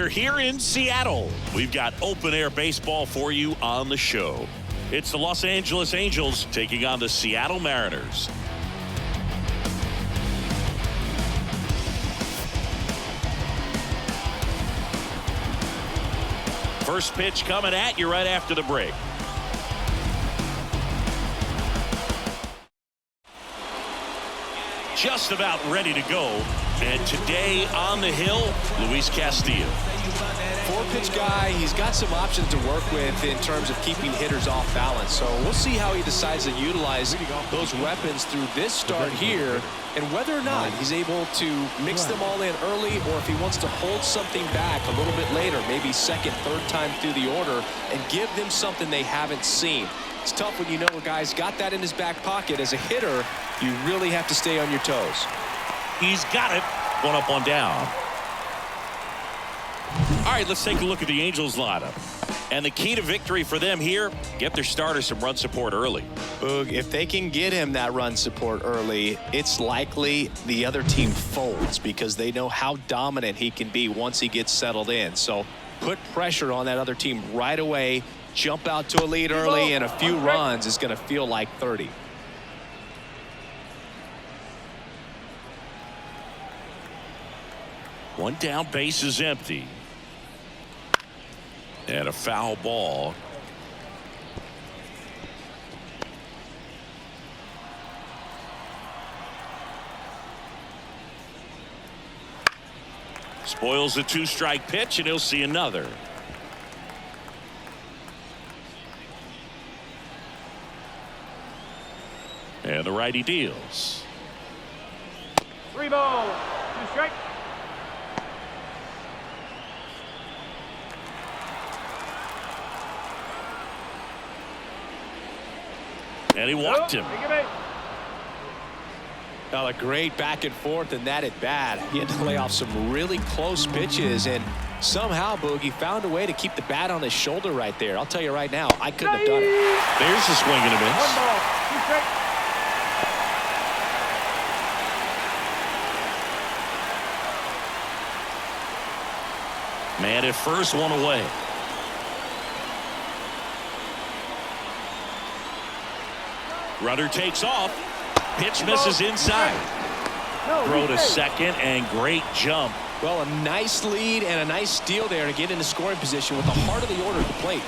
We're here in Seattle. We've got open-air baseball for you on the show. It's the Los Angeles Angels taking on the Seattle Mariners. First pitch coming at you right after the break. Just about ready to go. And today on the hill, Luis Castillo. Four-pitch guy, he's got some options to work with in terms of keeping hitters off balance. So we'll see how he decides to utilize those weapons through this start here, and whether or not he's able to mix them all in early, or if he wants to hold something back a little bit later, maybe second, third time through the order, and give them something they haven't seen. It's tough when you know a guy's got that in his back pocket. As a hitter, you really have to stay on your toes. He's got it. One up, one down. All right, let's take a look at the Angels lineup. And the key to victory for them here, get their starter some run support early. Boog, if they can get him that run support early, it's likely the other team folds because they know how dominant he can be once he gets settled in. So put pressure on that other team right away. Jump out to a lead early, and a few runs is going to feel like 30. One down, base is empty. And a foul ball. Spoils a two-strike pitch, and he'll see another. And the righty deals. 3 ball, 2 strike. And he walked him. A great back and forth in that at bat. He had to lay off some really close pitches, and somehow Boogie found a way to keep the bat on his shoulder right there. I'll tell you right now, I couldn't have done it. There's a swing and a miss. 1 ball, 2 strike. Man at first, one away. Runner takes off. Pitch misses inside. Throw to second, and great jump. Well, a nice lead and a nice steal there to get into scoring position with the heart of the order at the plate.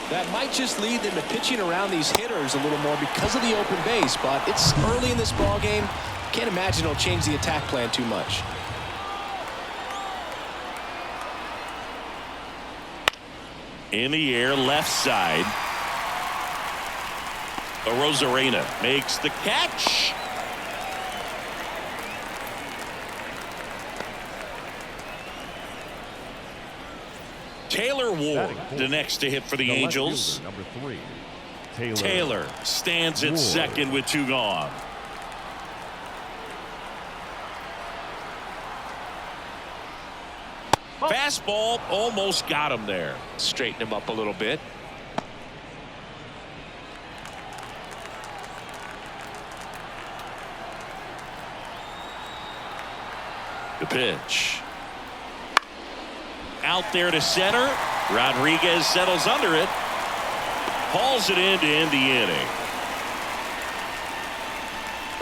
That might just lead them to pitching around these hitters a little more because of the open base, but it's early in this ball game. Can't imagine it'll change the attack plan too much. In the air, left side. Rosarena makes the catch. Taylor Ward, the next to hit for the Angels. Number 3, Taylor stands at second with 2 gone. Fastball almost got him there. Straighten him up a little bit. The pitch. Out there to center. Rodriguez settles under it. Hauls it in to end the inning.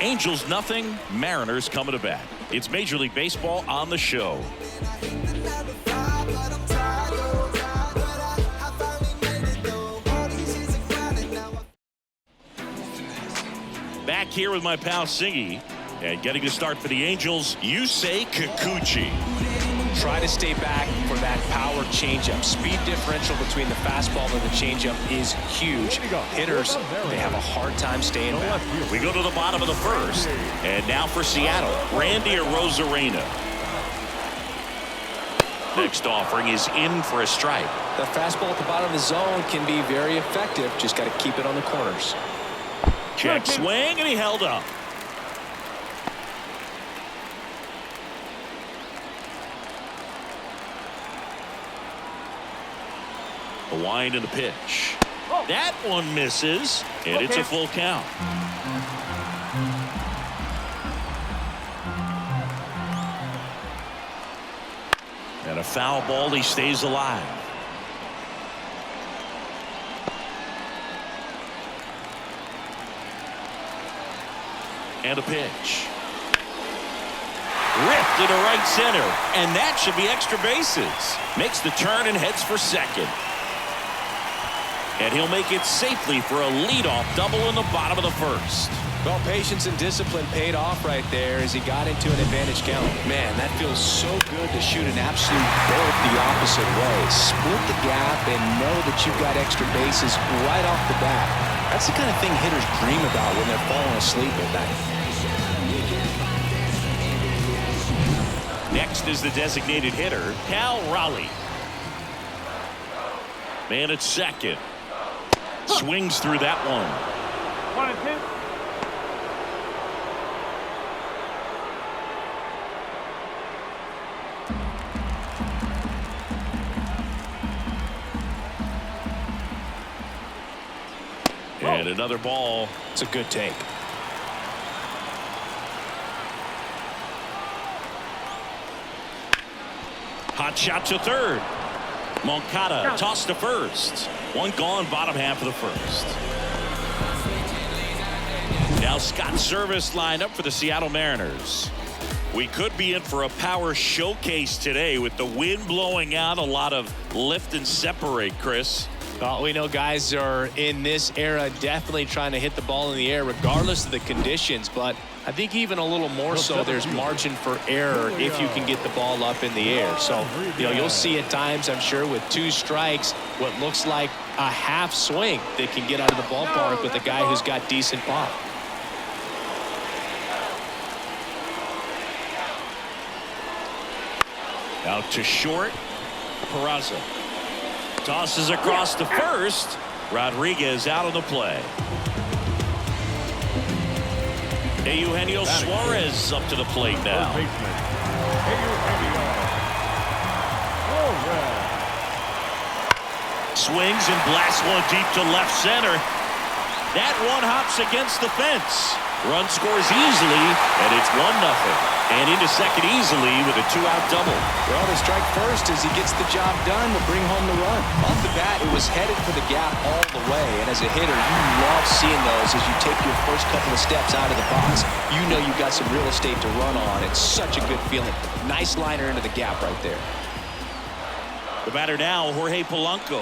Angels nothing. Mariners coming to bat. It's Major League Baseball on the show. Back here with my pal Singy. And getting to start for the Angels, Yusei Kikuchi. Try to stay back for that power changeup. Speed differential between the fastball and the changeup is huge. Hitters, they have a hard time staying back. We go to the bottom of the first. And now for Seattle, Randy Rosarena. Next offering is in for a strike. The fastball at the bottom of the zone can be very effective. Just got to keep it on the corners. Check swing, and he held up. A wind and a pitch. That one misses, and it's a full count. And a foul ball. He stays alive. And a pitch. Ripped into right center. And that should be extra bases. Makes the turn and heads for second. And he'll make it safely for a leadoff double in the bottom of the first. Well, patience and discipline paid off right there as he got into an advantage count. Man, that feels so good to shoot an absolute bolt the opposite way. Split the gap and know that you've got extra bases right off the bat. That's the kind of thing hitters dream about when they're falling asleep at night. Next is the designated hitter, Cal Raleigh. Man at second. Swings through that one. 1-2. And another ball. It's a good take. Hot shot to third. Moncada tossed to first. One gone, bottom half of the first. Now Scott Service lined up for the Seattle Mariners. We could be in for a power showcase today with the wind blowing out. A lot of lift and separate, Chris. Well, we know guys are in this era definitely trying to hit the ball in the air regardless of the conditions, but I think even a little more so there's margin for error if you can get the ball up in the air. So, you'll see at times, I'm sure, with 2 strikes, what looks like a half swing that can get out of the ballpark with a guy who's got decent pop. Out to short. Peraza tosses across to first. Rodriguez out of the play. Eugenio Suarez up to the plate now. Swings and blasts one deep to left center. That one hops against the fence. Run scores easily, and it's 1-0. And into second easily with a 2-out double. Well, the strike first as he gets the job done to bring home the run. Off the bat, it was headed for the gap all the way. And as a hitter, you love seeing those as you take your first couple of steps out of the box. You know you've got some real estate to run on. It's such a good feeling. Nice liner into the gap right there. The batter now, Jorge Polanco.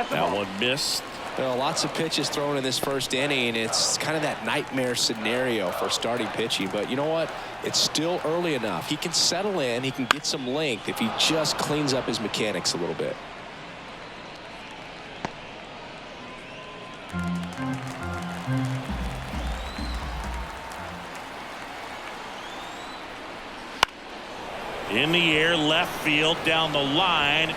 That one missed. Well, lots of pitches thrown in this first inning. It's kind of that nightmare scenario for starting pitching. But you know what? It's still early enough. He can settle in. He can get some length if he just cleans up his mechanics a little bit. In the air, left field, down the line.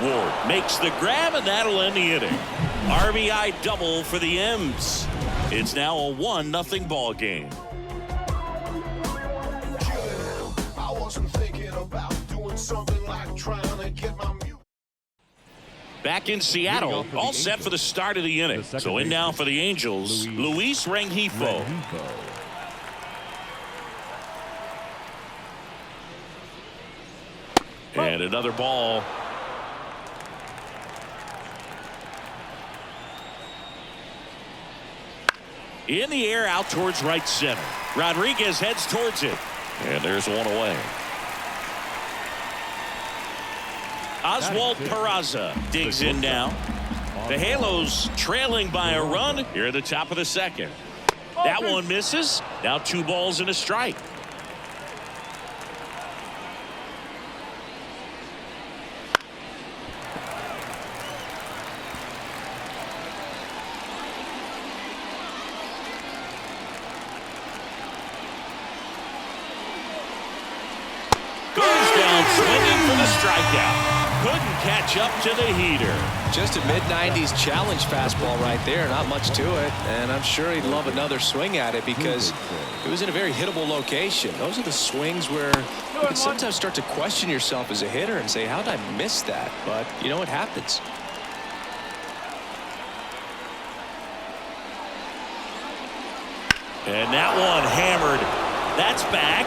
Ward makes the grab, and that'll end the inning. RBI double for the M's. It's now a 1-0 ball game. I wasn't thinking about doing something like trying to get my Back in Seattle, all set for the start of the inning. So in now for the Angels, Luis Rengifo. And another ball. In the air, out towards right center. Rodriguez heads towards it. And there's one away. Oswald Peraza digs in now. The Halos trailing by a run here at the top of the second. That one misses. Now 2 balls and a strike. Swinging for the strikeout. Couldn't catch up to the heater. Just a mid-90s challenge fastball right there. Not much to it. And I'm sure he'd love another swing at it because it was in a very hittable location. Those are the swings where you can sometimes start to question yourself as a hitter and say, how did I miss that? But, you know, it happens. And that one hammered. That's back.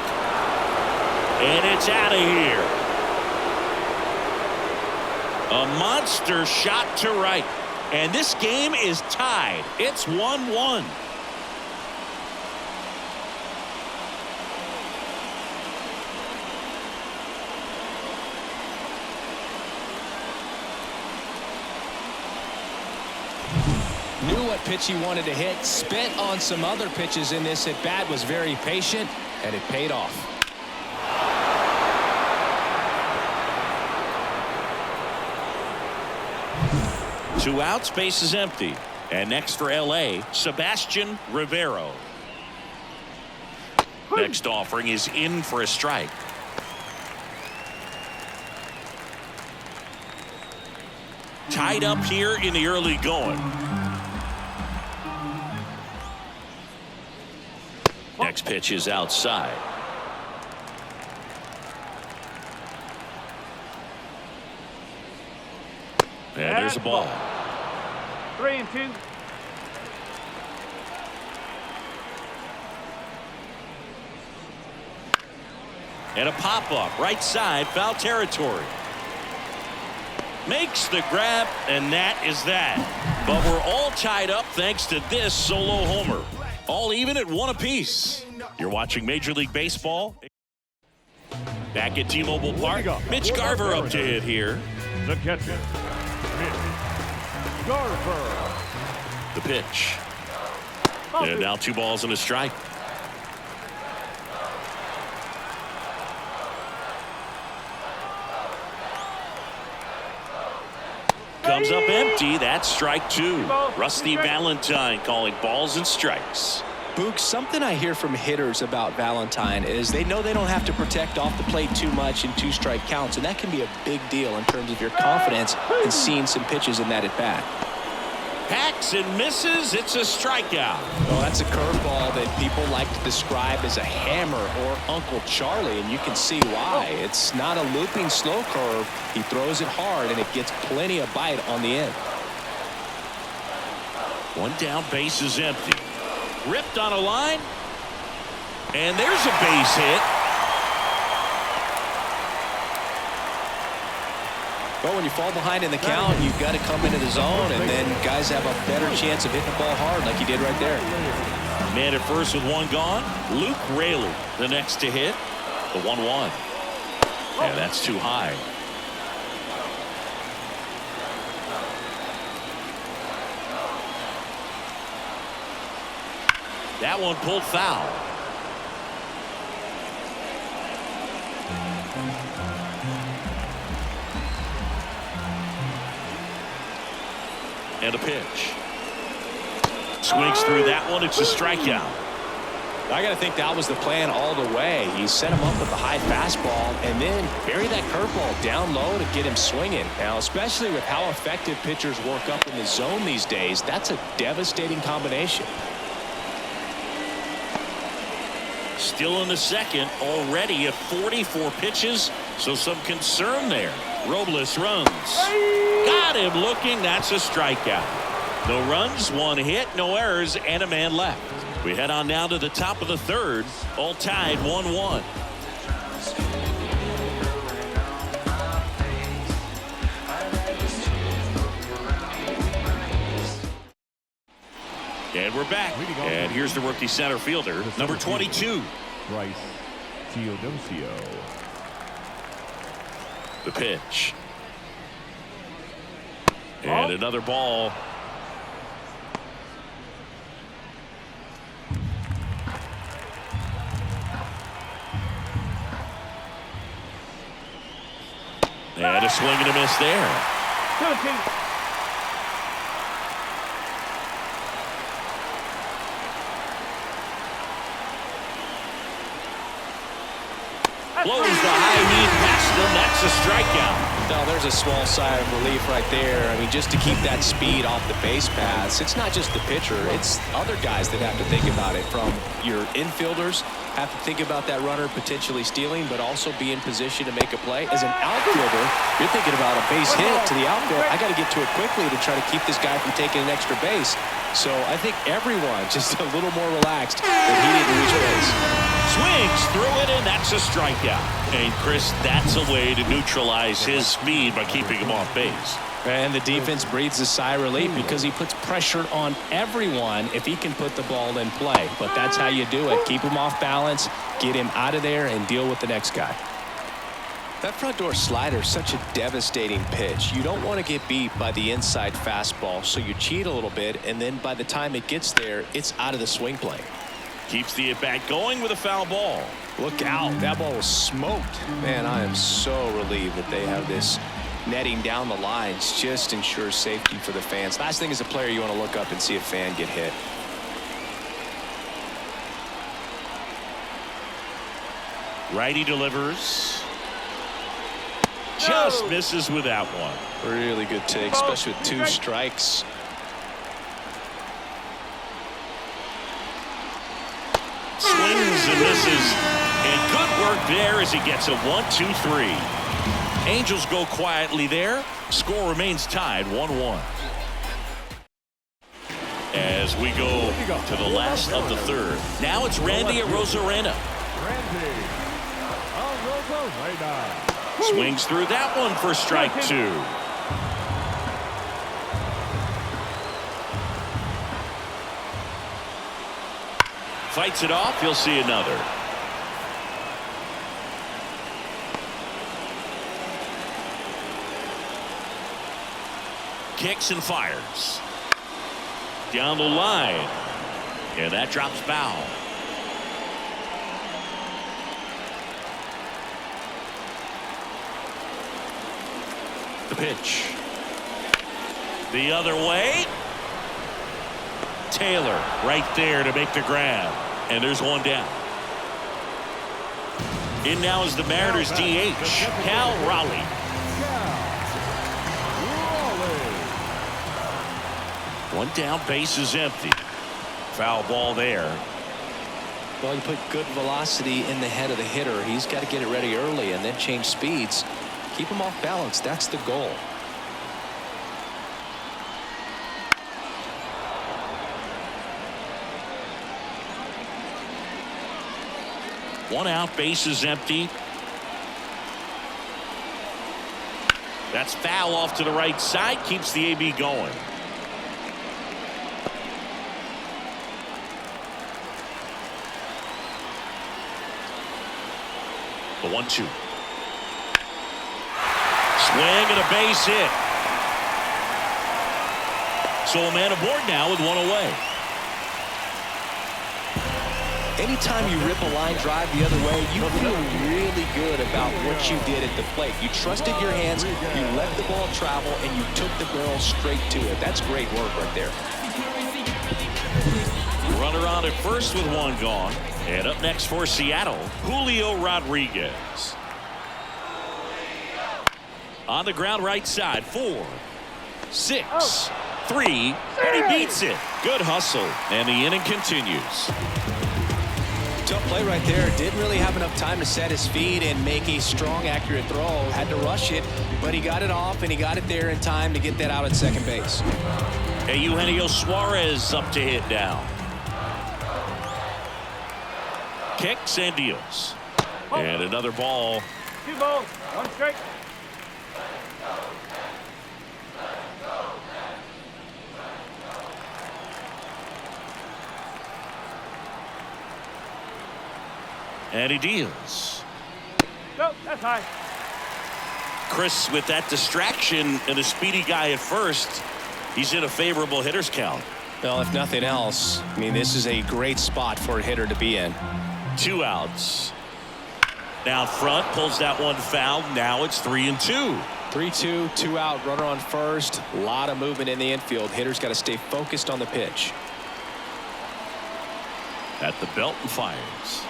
And it's out of here. A monster shot to right. And this game is tied. It's 1-1. Knew what pitch he wanted to hit. Spent on some other pitches in this at bat. Was very patient, and it paid off. Two outs, base is empty. And next for LA, Sebastian Rivero. Next offering is in for a strike. Tied up here in the early going. Next pitch is outside. And there's a ball. 3-2. And a pop-up right side, foul territory. Makes the grab, and that is that. But we're all tied up thanks to this solo homer. All even at 1 apiece. You're watching Major League Baseball. Back at T-Mobile Park, Mitch Garver up to hit here. The catcher, Mitch Garver. The pitch. And now 2 balls and a strike. Comes up empty. That's strike 2. Rusty Valentine calling balls and strikes. Boog, something I hear from hitters about Valentine is they know they don't have to protect off the plate too much in 2-strike counts, and that can be a big deal in terms of your confidence in seeing some pitches in that at bat. Hacks and misses. It's a strikeout. Well, that's a curveball that people like to describe as a hammer or Uncle Charlie, and you can see why. It's not a looping slow curve. He throws it hard, and it gets plenty of bite on the end. 1 down, base is empty. Ripped on a line. And there's a base hit. Well, when you fall behind in the count, you've got to come into the zone, and then guys have a better chance of hitting the ball hard like he did right there. Man at first with 1 gone. Luke Raley, the next to hit. The 1-1. Yeah, that's too high. That one pulled foul. And a pitch. Swings through that one. It's a strikeout. I got to think that was the plan all the way. He set him up with the high fastball and then bury that curveball down low to get him swinging. Now, especially with how effective pitchers work up in the zone these days, that's a devastating combination. Still in the second, already at 44 pitches, so some concern there. Robles runs. Got him looking. That's a strikeout. No runs, 1 hit, no errors, and a man left. We head on now to the top of the third, all tied 1-1. And we're back. And here's the rookie center fielder, number 22. Bryce Teodosio. The pitch. And another ball. And a swing and a miss there. 2-2. Blows the high knee past him. That's a strikeout. No, there's a small sigh of relief right there. I mean, just to keep that speed off the base paths, it's not just the pitcher. It's other guys that have to think about it. From your infielders have to think about that runner potentially stealing, but also be in position to make a play. As an outfielder, you're thinking about a base hit to the outfield. I got to get to it quickly to try to keep this guy from taking an extra base. So I think everyone just a little more relaxed than he didn't reach base. Swings through it, and that's a strikeout. And Chris, that's a way to neutralize his speed by keeping him off base. And the defense breathes a sigh of relief because he puts pressure on everyone if he can put the ball in play. But that's how you do it. Keep him off balance, get him out of there, and deal with the next guy. That front door slider is such a devastating pitch. You don't want to get beat by the inside fastball, so you cheat a little bit, and then by the time it gets there, it's out of the swing plane. Keeps the at-bat going with a foul ball. Look out. That ball was smoked. Man, I am so relieved that they have this netting down the lines. Just ensures safety for the fans. Last thing as a player, you want to look up and see a fan get hit. Righty delivers. Just misses with that one. Really good take, especially with 2 strikes. Swings and misses. And good work there as he gets a 1-2-3. Angels go quietly there. Score remains tied 1-1. As we go to the last of the third. Now it's Randy Arozarena. Swings through that one for strike 2. Fights it off. He'll see another. Kicks and fires. Down the line. And that drops foul. The pitch. The other way. Taylor right there to make the grab. And there's one down. In now is the Mariners DH, Cal Raleigh. One down, base is empty. Foul ball there. Well, you put good velocity in the head of the hitter. He's got to get it ready early and then change speeds. Keep him off balance. That's the goal. One out, base is empty. That's foul off to the right side. Keeps the AB going. The 1-2. Swing and a base hit. So a man aboard now with one away. Anytime you rip a line drive the other way, you feel really good about what you did at the plate. You trusted your hands, you let the ball travel, and you took the barrel straight to it. That's great work right there. Runner on at first with one gone. And up next for Seattle, Julio Rodriguez. On the ground right side, 4, 6, 3, and he beats it. Good hustle, and the inning continues. Tough play right there. Didn't really have enough time to set his feet and make a strong, accurate throw. Had to rush it, but he got it off, and he got it there in time to get that out at second base. Hey, Eugenio Suarez up to hit now. Kicks and deals. And another ball. 2 balls, 1 strike. And he deals. Go, that's high. Chris, with that distraction and a speedy guy at first, he's in a favorable hitter's count. Well, if nothing else, I mean, this is a great spot for a hitter to be in. 2 outs. Down front, pulls that one foul. Now it's 3-2. 3-2, 2 out, runner on first. A lot of movement in the infield. Hitter's got to stay focused on the pitch. At the belt and fires.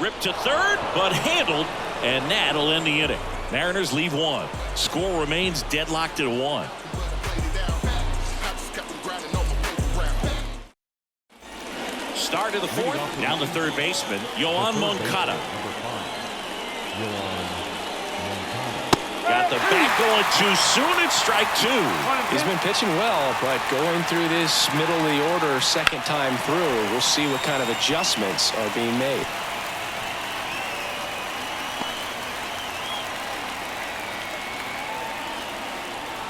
Ripped to third, but handled, and that'll end the inning. Mariners leave 1. Score remains deadlocked at 1. Start of the 4th, down the third baseman, Yoan Moncada. Got the bat going too soon. It's strike two. He's been pitching well, but going through this middle of the order second time through, we'll see what kind of adjustments are being made.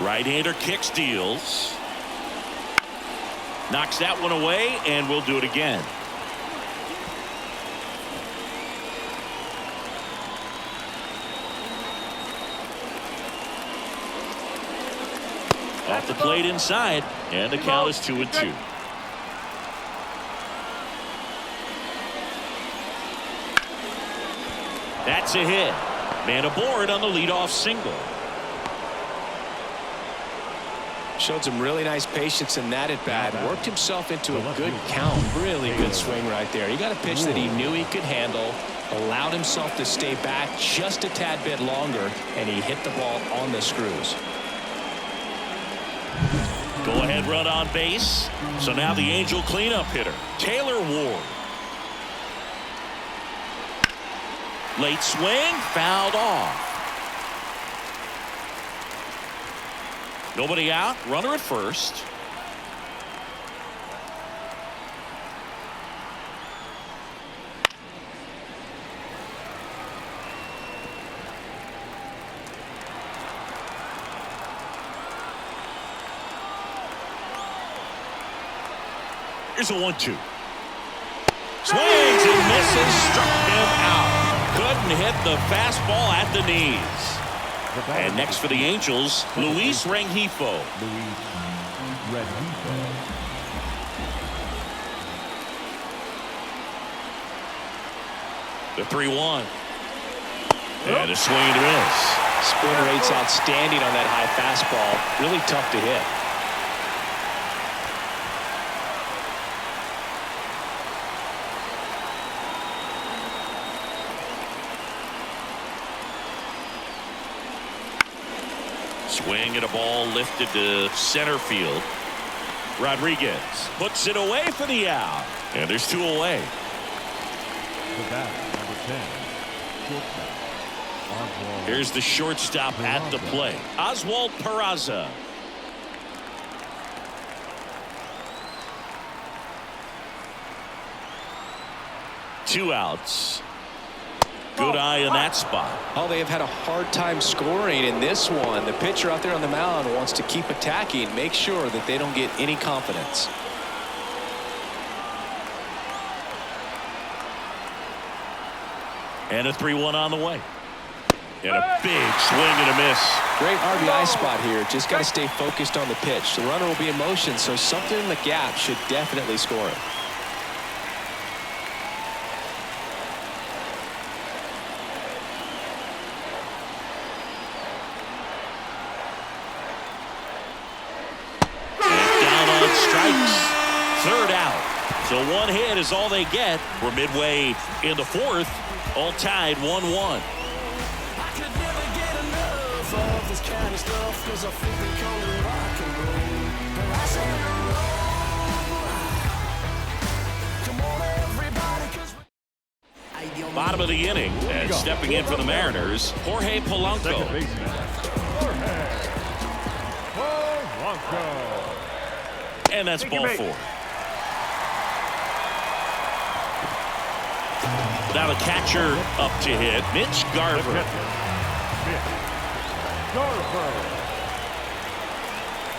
Right-hander kicks, deals. Knocks that one away, and we'll do it again. Off the plate inside, and the count is 2-2. That's a hit. Man aboard on the leadoff single. Showed some really nice patience in that at bat. Worked himself into a good count. Really good swing right there. He got a pitch that he knew he could handle. Allowed himself to stay back just a tad bit longer, and he hit the ball on the screws. Go ahead run on base. So now the Angel cleanup hitter, Taylor Ward. Late swing, fouled off. Nobody out, runner at first. Here's a 1-2. Swings and misses, struck him out. Couldn't hit the fastball at the knees. And next for the Angels, Luis Rengifo. The 3-1. And a swing and a miss. Spin rate's outstanding on that high fastball. Really tough to hit. Swing and a ball lifted to center field. Rodriguez puts it away for the out. And there's two away. Here's the shortstop at the plate, Oswald Peraza. Two outs. Good eye in that spot. Oh, they have had a hard time scoring in this one. The pitcher out there on the mound wants to keep attacking, make sure that they don't get any confidence. And a 3-1 on the way. And a big swing and a miss. Great RBI spot here. Just got to stay focused on the pitch. The runner will be in motion, so something in the gap should definitely score him. Third out. So one hit is all they get. We're midway in the fourth. All tied 1-1. Bottom of the inning, and stepping in for the Mariners, Jorge Polanco. And that's ball four. Now the catcher up to hit, Mitch Garver.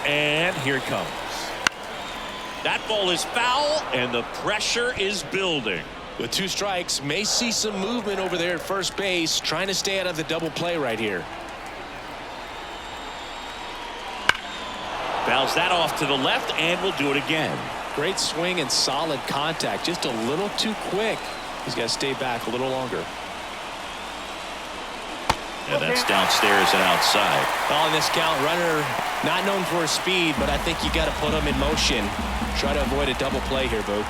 And here it comes. That ball is foul, and the pressure is building. With two strikes, may see some movement over there at first base, trying to stay out of the double play right here. Fouls that off to the left, and we'll do it again. Great swing and solid contact, just a little too quick. He's got to stay back a little longer. And that's downstairs and outside. On this count, runner not known for his speed, but I think you got to put him in motion. Try to avoid a double play here, Boo.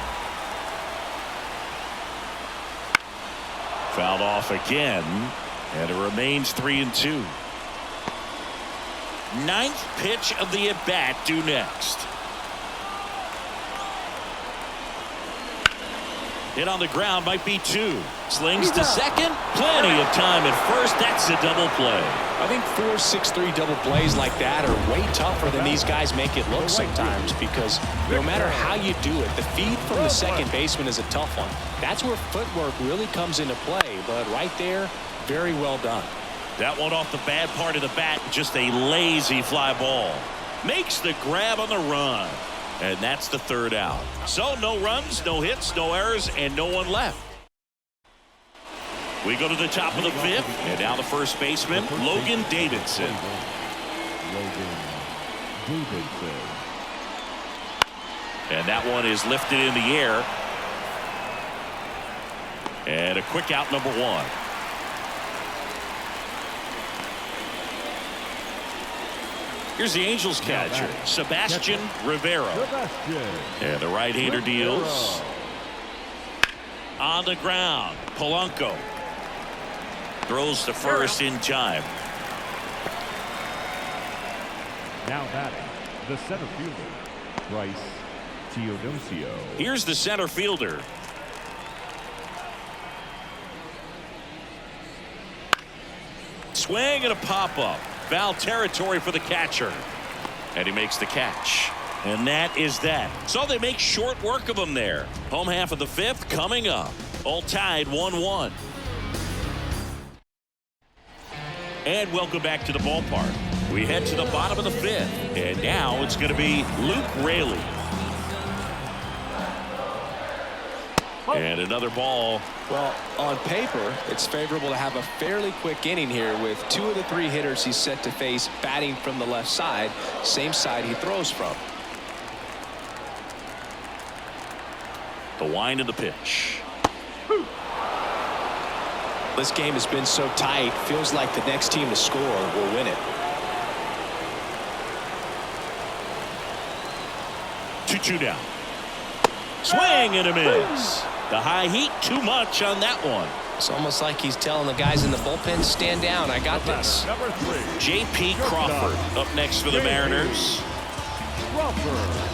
Fouled off again, and it remains 3-2. Ninth pitch of the at-bat due next. Hit on the ground, might be two. Slings to second. Plenty of time at first. That's a double play. I think 4-6-3 double plays like that are way tougher than these guys make it look sometimes, because no matter how you do it, the feed from the second baseman is a tough one. That's where footwork really comes into play. But right there, very well done. That one off the bad part of the bat. Just a lazy fly ball. Makes the grab on the run. And that's the third out. So no runs, no hits, no errors, and no one left. We go to the top of the fifth, and now the first baseman, Logan Davidson. And that one is lifted in the air. And a quick out, number one. Here's the Angels catcher, Sebastian Rivera. And the right-hander deals. On the ground, Polanco. Throws to first in time. Now batting, the center fielder, Bryce Teodosio. Here's the center fielder. Swing and a pop-up. Foul territory for the catcher. And he makes the catch. And that is that. So they make short work of him there. Home half of the fifth coming up. All tied 1-1. And welcome back to the ballpark. We head to the bottom of the fifth. And now it's going to be Luke Raley. And another ball. Well, on paper, it's favorable to have a fairly quick inning here with 2 of the 3 hitters he's set to face batting from the left side, same side he throws from. The wind of the pitch. This game has been so tight, feels like the next team to score will win it. 2-2 down. Swing and a miss. The high heat, too much on that one. It's almost like he's telling the guys in the bullpen, stand down, I got this. Number 3, J.P. Crawford up next for the Mariners. Crawford.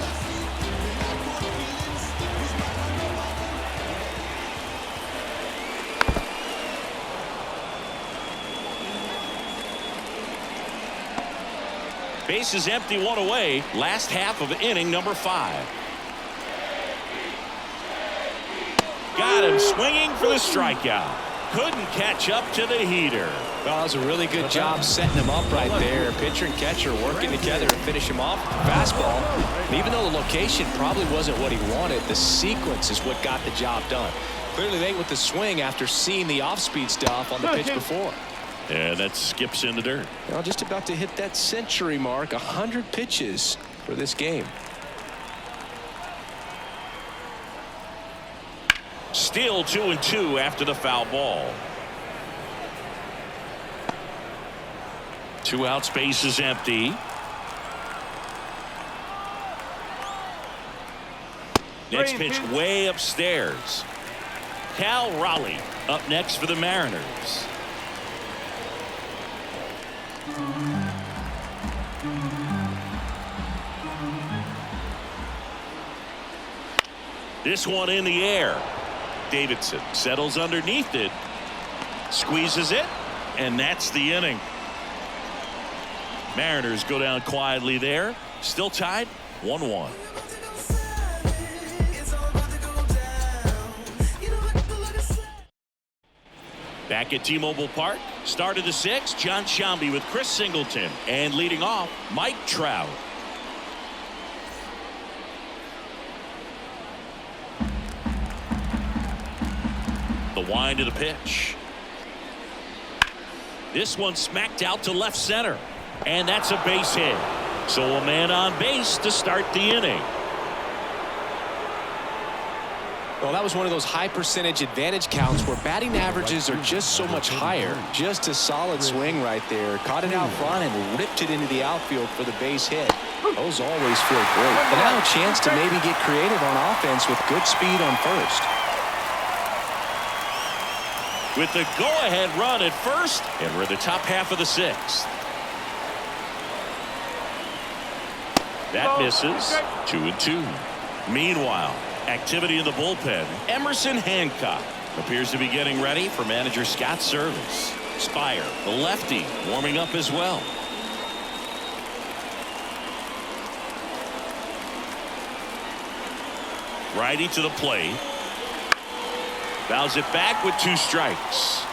Base is empty, 1 away. Last half of inning number 5. Got him swinging for the strikeout. Couldn't catch up to the heater. Well, that was a really good job setting him up right there. Pitcher and catcher working together to finish him off. Fastball. And even though the location probably wasn't what he wanted, the sequence is what got the job done. Clearly late with the swing after seeing the off-speed stuff on the pitch before. And that skips in the dirt. Well, just about to hit that century mark. 100 pitches for this game. Still 2-2 after the foul ball. 2 outs, base is empty. Next pitch way upstairs. Cal Raleigh up next for the Mariners. This one in the air. Davidson settles underneath it, squeezes it, and that's the inning. Mariners go down quietly there. Still tied 1-1. Back at T-Mobile Park, start of the 6th, John Sciambi with Chris Singleton, and leading off, Mike Trout. The wind of the pitch. This one smacked out to left center, and that's a base hit. So a man on base to start the inning. Well, that was one of those high percentage advantage counts where batting averages are just so much higher. Just a solid swing right there. Caught it out front and ripped it into the outfield for the base hit. Those always feel great. But now a chance to maybe get creative on offense with good speed on first. With the go-ahead run at first, and we're in the top half of the 6th. That misses. 2-2. Meanwhile, activity in the bullpen. Emerson Hancock Appears to be getting ready for manager Scott's service. Spire, the lefty, warming up as well. Righty to the plate. Fouls it back with 2 strikes.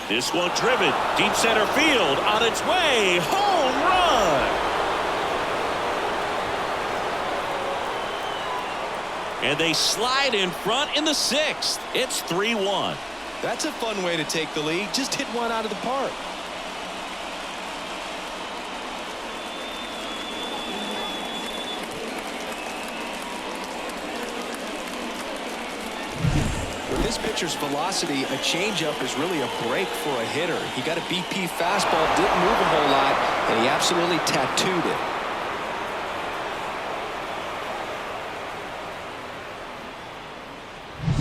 This one driven deep center field on its way. Home run. And they slide in front in the 6th. It's 3-1. That's a fun way to take the lead. Just hit one out of the park. With this pitcher's velocity, a changeup is really a break for a hitter. He got a BP fastball, didn't move a whole lot, and he absolutely tattooed it.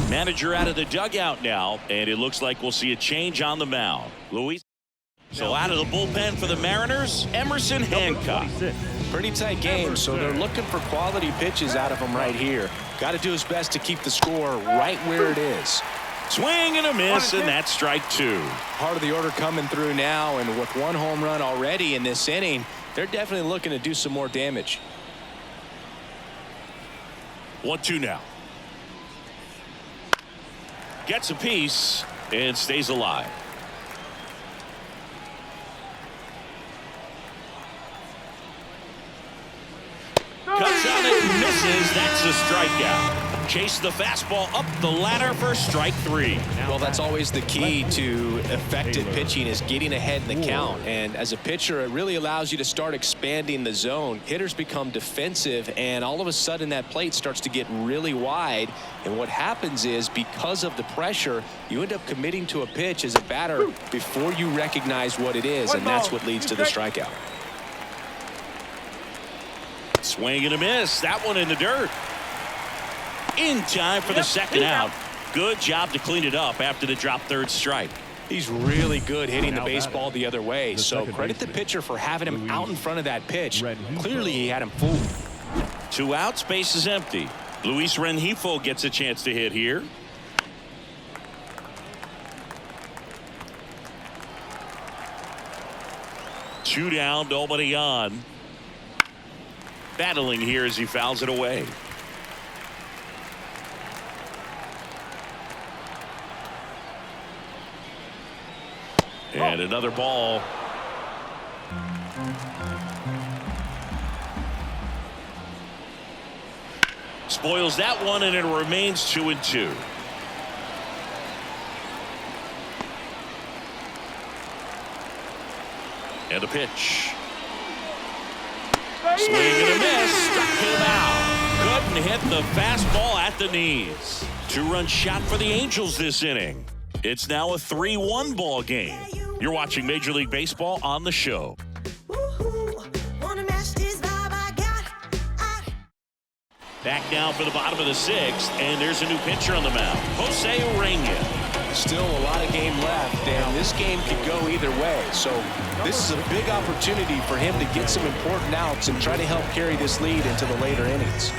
Manager out of the dugout now, and it looks like we'll see a change on the mound. Luis. So out of the bullpen for the Mariners, Emerson Hancock. Pretty tight game, so they're looking for quality pitches out of him right here. Got to do his best to keep the score right where it is. Swing and a miss, and that's strike 2. Part of the order coming through now, and with 1 home run already in this inning, they're definitely looking to do some more damage. 1-2 now. Gets a piece and stays alive. Cuts on it and misses. That's a strikeout. Chase the fastball up the ladder for strike 3. Well, that's always the key to effective pitching, is getting ahead in the count. And as a pitcher, it really allows you to start expanding the zone. Hitters become defensive, and all of a sudden that plate starts to get really wide. And what happens is, because of the pressure, you end up committing to a pitch as a batter before you recognize what it is, and that's what leads to the strikeout. Swing and a miss. That one in the dirt. In time for the second out. Good job to clean it up after the drop 3rd strike. He's really good hitting the baseball the other way, so credit the pitcher for having him out in front of that pitch. Clearly he had him fooled. 2 outs, base is empty. Luis Rengifo gets a chance to hit here. Two down, nobody on. Battling here as he fouls it away. And another ball. Spoils that one, and it remains 2-2. And a pitch. Swing and a miss. Struck him out. Couldn't hit the fastball at the knees. 2-run shot for the Angels this inning. It's now a 3-1 ball game. You're watching Major League Baseball on the show. Back now for the bottom of the 6th, and there's a new pitcher on the mound, Jose Urena. Still a lot of game left, and this game could go either way. So this is a big opportunity for him to get some important outs and try to help carry this lead into the later innings.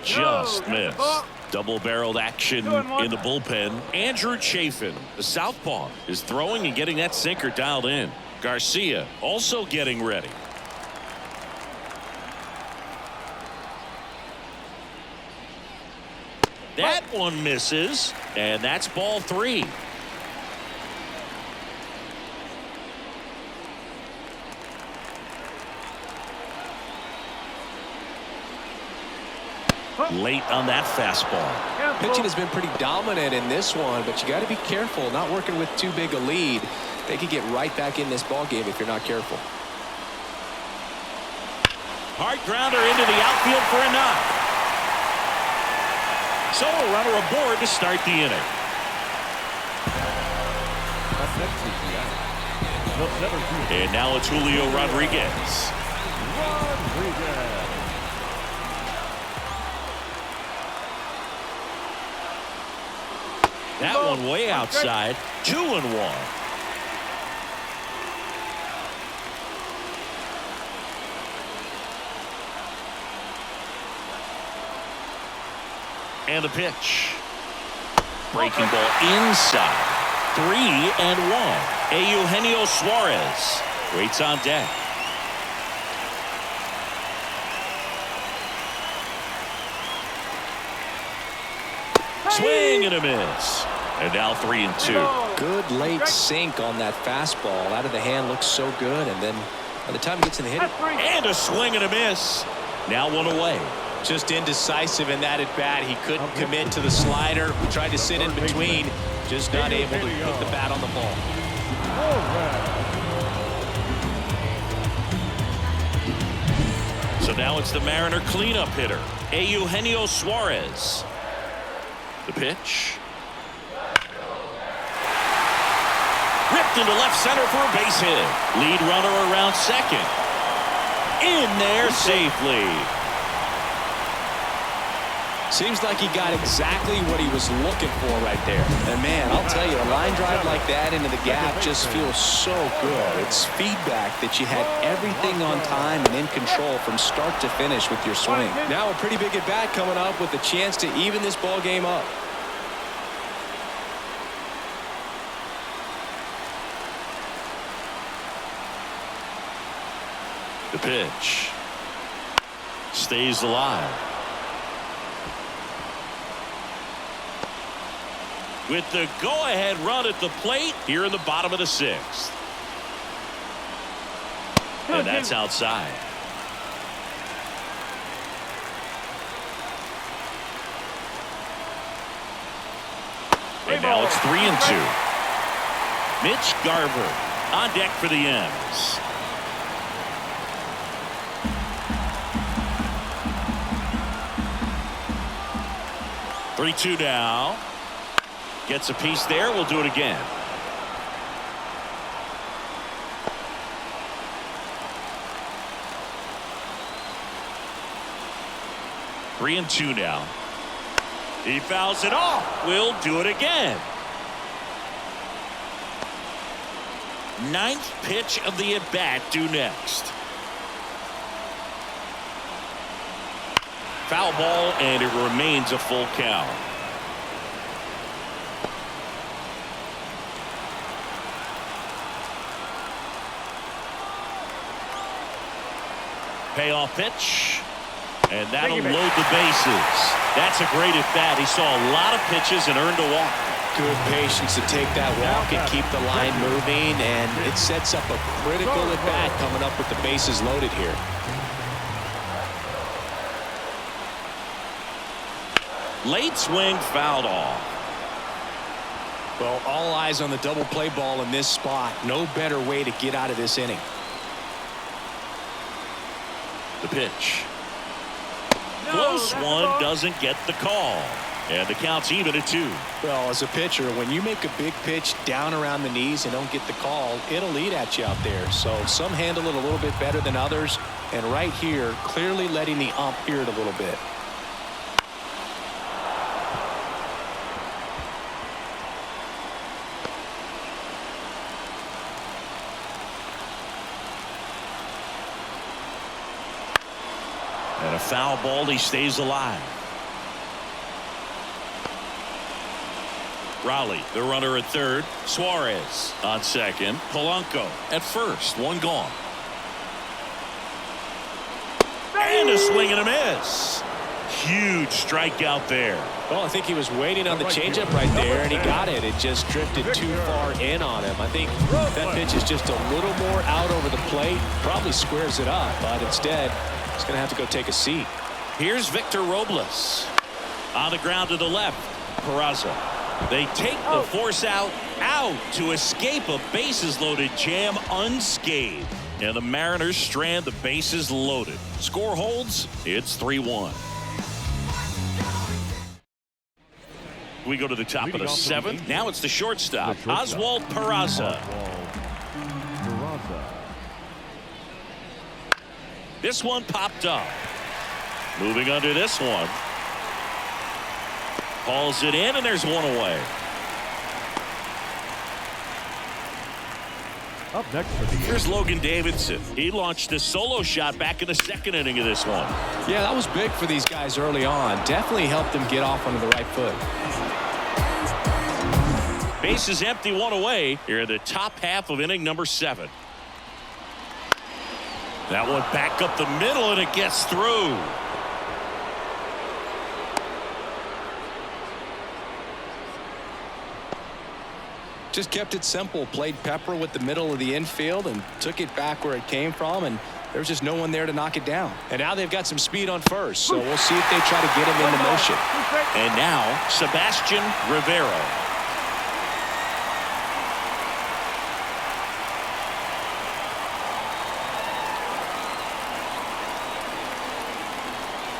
Just missed. Double-barreled action in the bullpen. Andrew Chafin, the southpaw, is throwing and getting that sinker dialed in. Garcia also getting ready. That one misses, and that's ball 3. Late on that fastball. Pitching has been pretty dominant in this one, but you got to be careful, not working with too big a lead. They could get right back in this ball game if you're not careful. Hard grounder into the outfield for a knock. So a runner aboard to start the inning. And now it's Julio Rodriguez. That one way outside. 2-1. And the pitch. Breaking ball inside. 3-1. Eugenio Suarez waits on deck. Swing and a miss. And now 3-2. Good late sink on that fastball. Out of the hand, looks so good. And then by the time he gets in the hit, and a swing and a miss. Now 1 away. Just indecisive in that at bat. He couldn't commit to the slider. He tried to sit in between. Just not able to put the bat on the ball. So now it's the Mariner cleanup hitter, Eugenio Suarez. The pitch. Ripped into left center for a base hit. Lead runner around second. In there safely. Seems like he got exactly what he was looking for right there. And man, I'll tell you, a line drive like that into the gap just feels so good. It's feedback that you had everything on time and in control from start to finish with your swing. Now a pretty big at bat coming up with a chance to even this ball game up. The pitch. Stays alive. With the go-ahead run at the plate here in the bottom of the 6th. And that's outside. And now it's 3-2. Mitch Garver on deck for the M's. Three-two now. Gets a piece there. We'll do it again. Three and two now. He fouls it off. We'll do it again. 9th pitch of the at-bat due next. Foul ball, and it remains a full count. Payoff pitch, and that'll load the bases. That's a great at bat. He saw a lot of pitches and earned a walk. Good patience to take that walk and keep the line moving, and it sets up a critical at bat coming up with the bases loaded here. Late swing fouled off. Well, all eyes on the double play ball in this spot. No better way to get out of this inning. The pitch. Close one, doesn't get the call. And the count's even at 2. Well, as a pitcher, when you make a big pitch down around the knees and don't get the call, it'll eat at you out there. So some handle it a little bit better than others. And right here, clearly letting the ump hear it a little bit. And a foul ball, he stays alive. Raleigh, the runner at third. Suarez on second. Polanco at first. One gone. And a swing and a miss. Huge strikeout there. Well, I think he was waiting on the changeup right there, and he got it. It just drifted too far in on him. I think that pitch is just a little more out over the plate. Probably squares it up, but instead, he's going to have to go take a seat. Here's Victor Robles. On the ground to the left. Peraza. They take the force out to escape a bases-loaded jam unscathed. And the Mariners strand the bases loaded. Score holds. It's 3-1. We go to the top of the 7th. Now it's the shortstop, Oswald Peraza. This one popped up. Moving under this one. Hauls it in, and there's one away. Up next for the Here's Logan Davidson. He launched a solo shot back in the second inning of this one. Yeah, that was big for these guys early on. Definitely helped them get off onto the right foot. Bases empty, one away. Here in the top half of inning number 7. That one back up the middle, and it gets through. Just kept it simple. Played pepper with the middle of the infield and took it back where it came from, and there was just no one there to knock it down. And now they've got some speed on first, so we'll see if they try to get him into motion. And now Sebastian Rivera.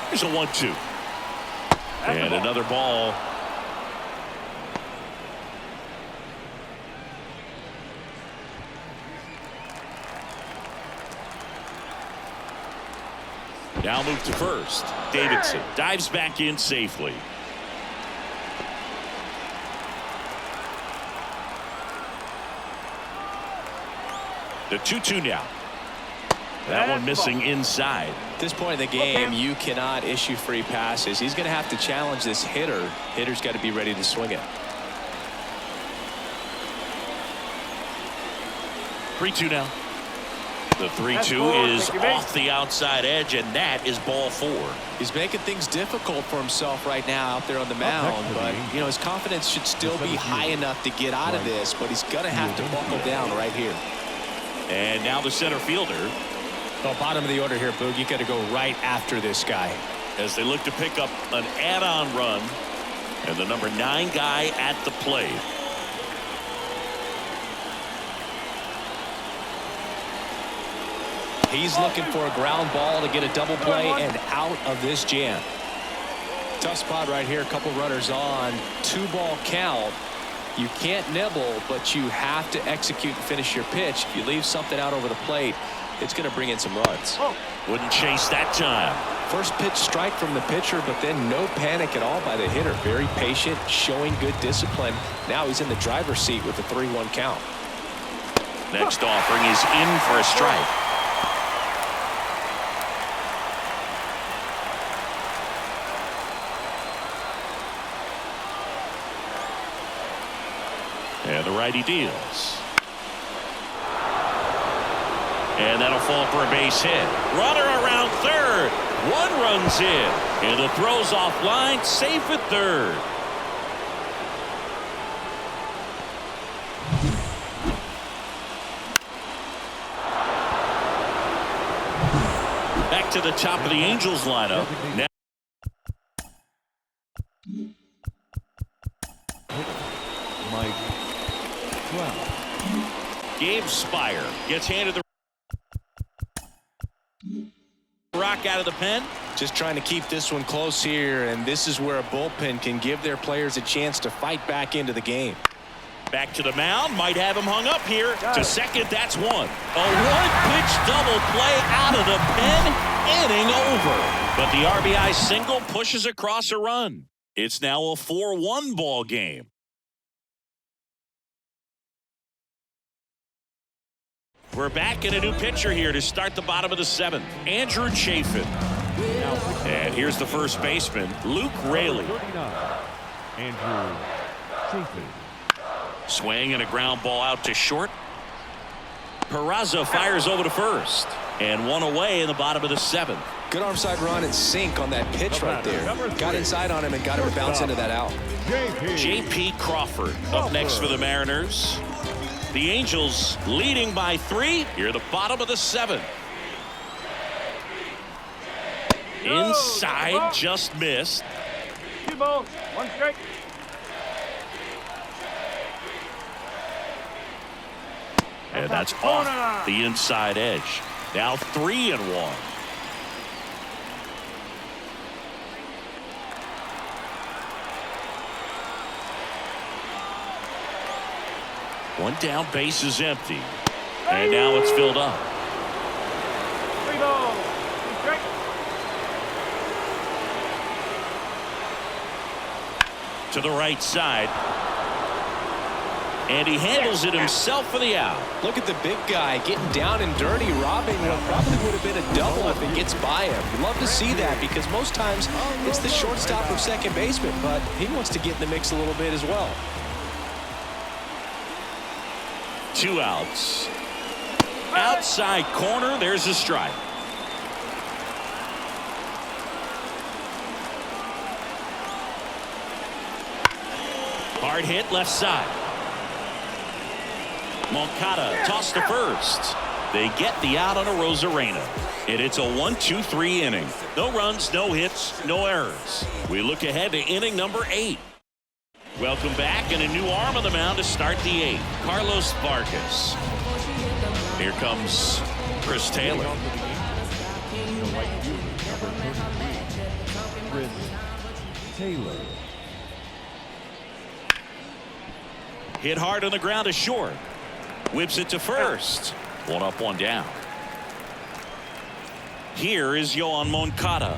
Here's a 1-2. And another ball. Now move to first. Davidson dives back in safely. The 2-2 now. That one missing inside. At this point in the game, you cannot issue free passes. He's going to have to challenge this hitter. Hitter's got to be ready to swing it. 3-2 now. The 3-2 is off the outside edge, and that is ball 4. He's making things difficult for himself right now out there on the mound, but you know his confidence should still be high enough to get out of this, but he's going to have to buckle down right here. And now the center fielder. The bottom of the order here, Boog. You got to go right after this guy As they look to pick up an add-on run, and the number 9 guy at the plate. He's looking for a ground ball to get a double play and out of this jam. Tough spot right here. A couple runners on. 2-ball count. You can't nibble, but you have to execute and finish your pitch. If you leave something out over the plate, it's going to bring in some runs. Wouldn't chase that time. First pitch strike from the pitcher, but then no panic at all by the hitter. Very patient, showing good discipline. Now he's in the driver's seat with the 3-1 count. Next offering is in for a strike. And the righty deals. And that'll fall for a base hit. Runner around third. 1 run's in. And the throw's offline. Safe at third. Back to the top of the Angels lineup. Now Gabe Spire gets handed the rock out of the pen. Just trying to keep this one close here, and this is where a bullpen can give their players a chance to fight back into the game. Back to the mound, might have him hung up here. To second, that's 1. A 1-pitch double play out of the pen, inning over. But the RBI single pushes across a run. It's now a 4-1 ball game. We're back in a new pitcher here to start the bottom of the 7th. Andrew Chafin. And here's the first baseman, Luke Raley. Andrew Chafin. Swing and a ground ball out to short. Peraza fires over to first. And 1 away in the bottom of the 7th. Good arm side run and sink on that pitch right there. Got inside on him and got him to bounce into that out. J.P. Crawford up next for the Mariners. The Angels leading by 3 here at the bottom of the 7th. Inside, just missed. 2 balls, 1 strike. And that's off the inside edge. Now 3-1. One down, base is empty. And now it's filled up. 3 balls, 2 strike. To the right side. And he handles it himself for the out. Look at the big guy getting down and dirty, robbing what probably would have been a double if it gets by him. You love to see that because most times it's the shortstop or second baseman, but he wants to get in the mix a little bit as well. 2 outs. Outside corner, there's a strike. Hard hit left side. Moncada tossed to first. They get the out on a Rosarena. And it's a 1-2-3 inning. No runs, no hits, no errors. We look ahead to inning number 8. Welcome back, and a new arm on the mound to start the 8th. Carlos Vargas. Here comes Chris Taylor. The right fielder, number 33, Chris Taylor. Hit hard on the ground to short. Whips it to first. 1 up, 1 down. Here is Yoan Moncada.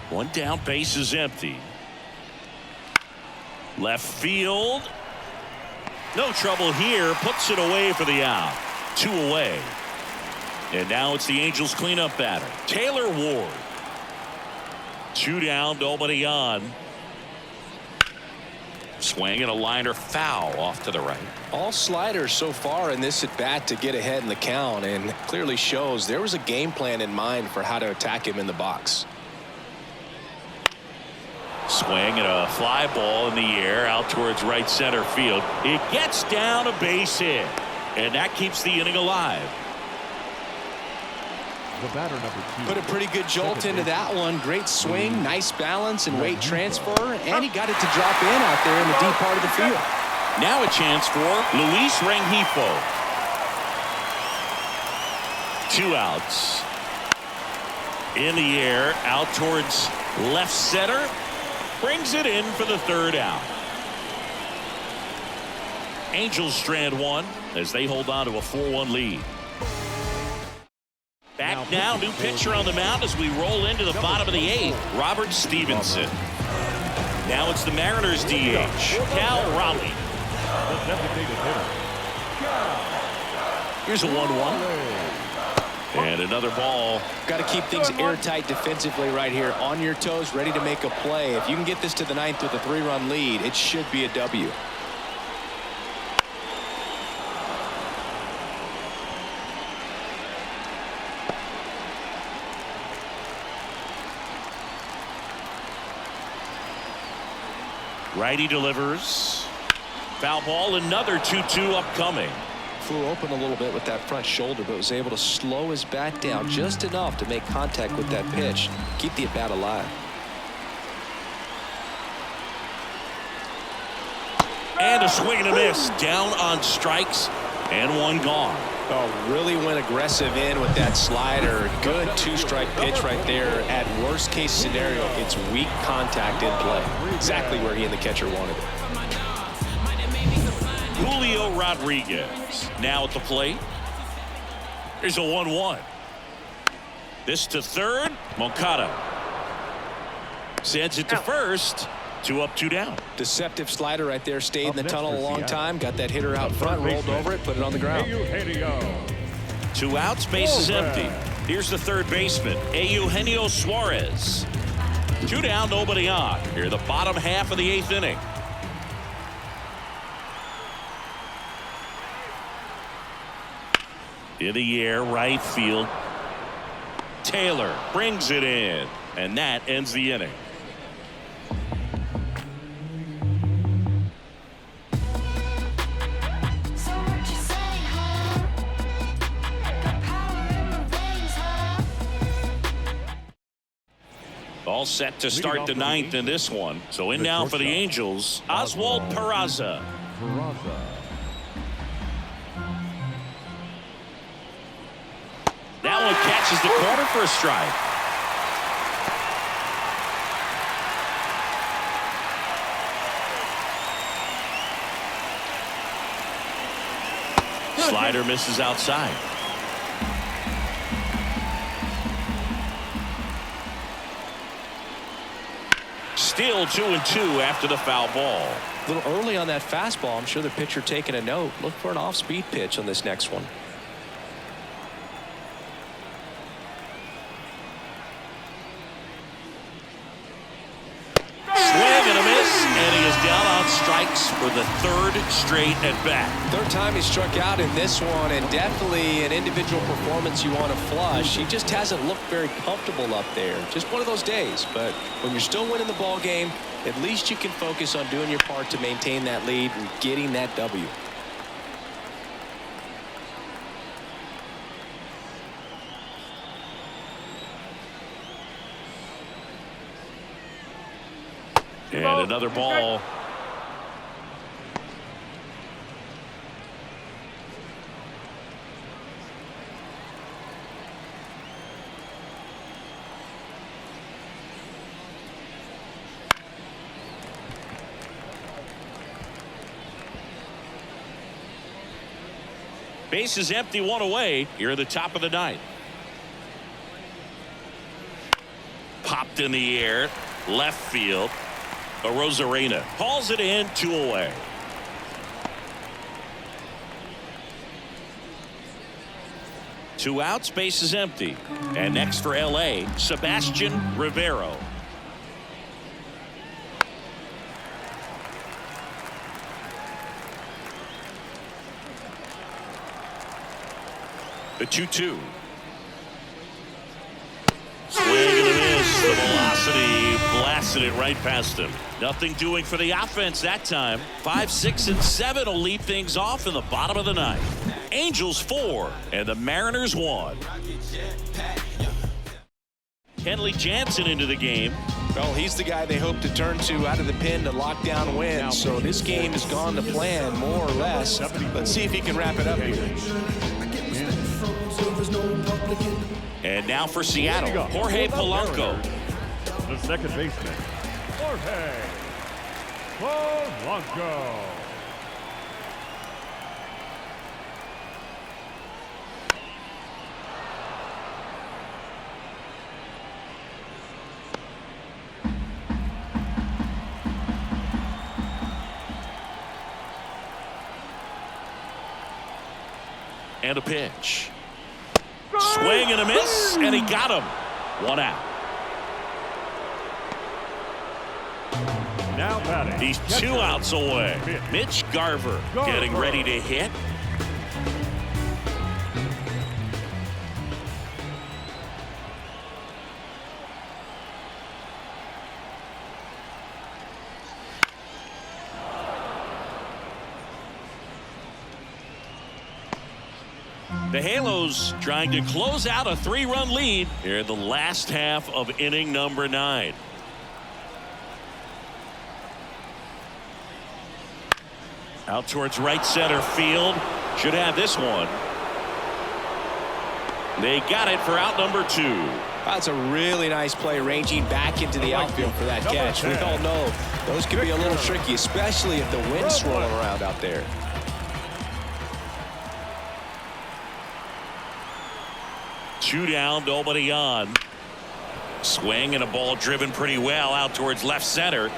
1 down, base is empty. Left field. No trouble here. Puts it away for the out. 2 away. And now it's the Angels cleanup batter, Taylor Ward. 2 down, nobody on. Swing and a liner foul off to the right. All sliders so far in this at bat to get ahead in the count, and clearly shows there was a game plan in mind for how to attack him in the box. Swing and a fly ball in the air out towards right center field. It gets down, a base hit, and that keeps the inning alive. The batter, number 2. Put a pretty good jolt into that one. Great swing, nice balance and weight transfer, and he got it to drop in out there in the deep part of the field. Now a chance for Luis Rengifo. 2 outs. In the air, out towards left center. Brings it in for the 3rd out. Angels strand 1 as they hold on to a 4-1 lead. Back now, new pitcher on the mound as we roll into the bottom of the 8th, Robert Stevenson. Now it's the Mariners DH, Cal Raleigh. The designated hitter. Here's a 1-1. And another ball. Got to keep things airtight defensively right here. On your toes, ready to make a play. If you can get this to the 9th with a 3-run lead, it should be a W. Righty delivers. Foul ball, another 2-2 upcoming. Flew open a little bit with that front shoulder, but was able to slow his bat down just enough to make contact with that pitch. Keep the at-bat alive. And a swing and a miss. Down on strikes, and 1 gone. Oh, really went aggressive in with that slider. Good 2-strike pitch right there. At worst case scenario, it's weak contact in play. Exactly where he and the catcher wanted it. Julio Rodriguez now at the plate. Here's a 1-1. This to 3rd. Moncada sends it to first. 2 up, 2 down. Deceptive slider right there. Stayed in the tunnel a long time. Got that hitter out front, rolled over it, put it on the ground. 2 outs, base is empty. Here's the 3rd baseman, Eugenio Suarez. 2 down, nobody on. Here, the bottom half of the 8th inning. In the air, right field. Taylor brings it in, and that ends the inning. All set to start the 9th in this one. So in now for the Angels, Oswald Peraza. That one catches the corner for a strike. Slider misses outside. Still 2-2 after the foul ball. A little early on that fastball. I'm sure the pitcher taking a note. Look for an off-speed pitch on this next one. Swing and a miss, and he is down on strikes for the third straight at bat. Third time he struck out in this one, and definitely an individual performance you want to flush. He just hasn't looked very comfortable up there. Just one of those days. But when you're still winning the ball game, at least you can focus on doing your part to maintain that lead and getting that W. And another ball. Base is empty, one away here at the top of the ninth. Popped in the air, left field. Rosarena hauls it in, 2 away. Two outs, base is empty. And next for LA, Sebastian Rivero. The 2-2. Swing and a miss. The velocity blasted it right past him. Nothing doing for the offense that time. 5, 6, and 7 will lead things off in the bottom of the ninth. Angels 4 and the Mariners 1. Kenley Jansen into the game. Well, he's the guy they hope to turn to out of the pen to lock down wins. So this game has gone to plan more or less. Let's see if he can wrap it up here. And now for Seattle, Jorge Polanco. The second baseman, Jorge Polanco. And a pitch. Swing and a miss, and he got him. 1 out. Now batting. He's 2 outs away. Mitch Garver getting ready to hit. The Halos trying to close out a 3-run lead here in the last half of inning number 9. Out towards right center field. Should have this one. They got it for out number 2. That's a really nice play, ranging back into the outfield for that catch. We all know those can be a little tricky, especially if the wind's swirling around out there. Two down, nobody on. Swing and a ball driven pretty well out towards left center.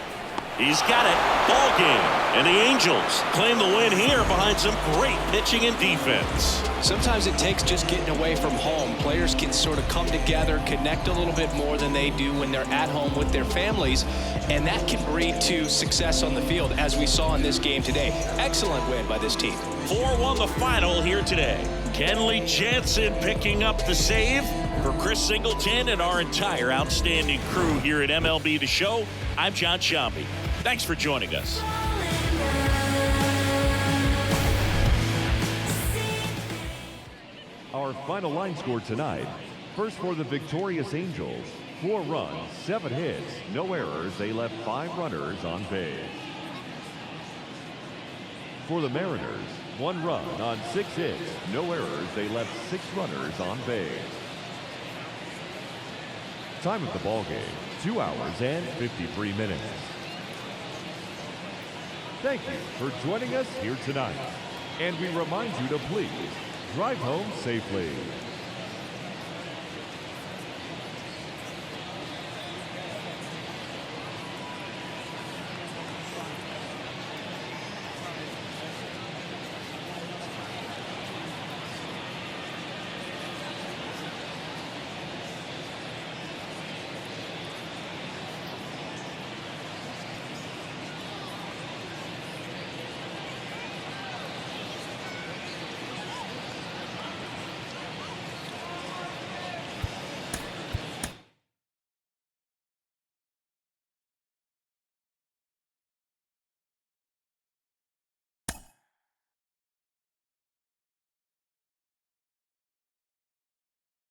He's got it. Ball game. And the Angels claim the win here behind some great pitching and defense. Sometimes it takes just getting away from home. Players can sort of come together, connect a little bit more than they do when they're at home with their families, and that can breed to success on the field, as we saw in this game today. Excellent win by this team. 4-1 the final here today. Kenley Jansen picking up the save. For Chris Singleton and our entire outstanding crew here at MLB The Show, I'm John Shambi. Thanks for joining us. Our final line score tonight. First for the victorious Angels, 4 runs, 7 hits, no errors. They left 5 runners on base. For the Mariners, 1 run on 6 hits, no errors. They left 6 runners on base. Time of the ball game, 2 hours and 53 minutes. Thank you for joining us here tonight. And we remind you to please drive home safely.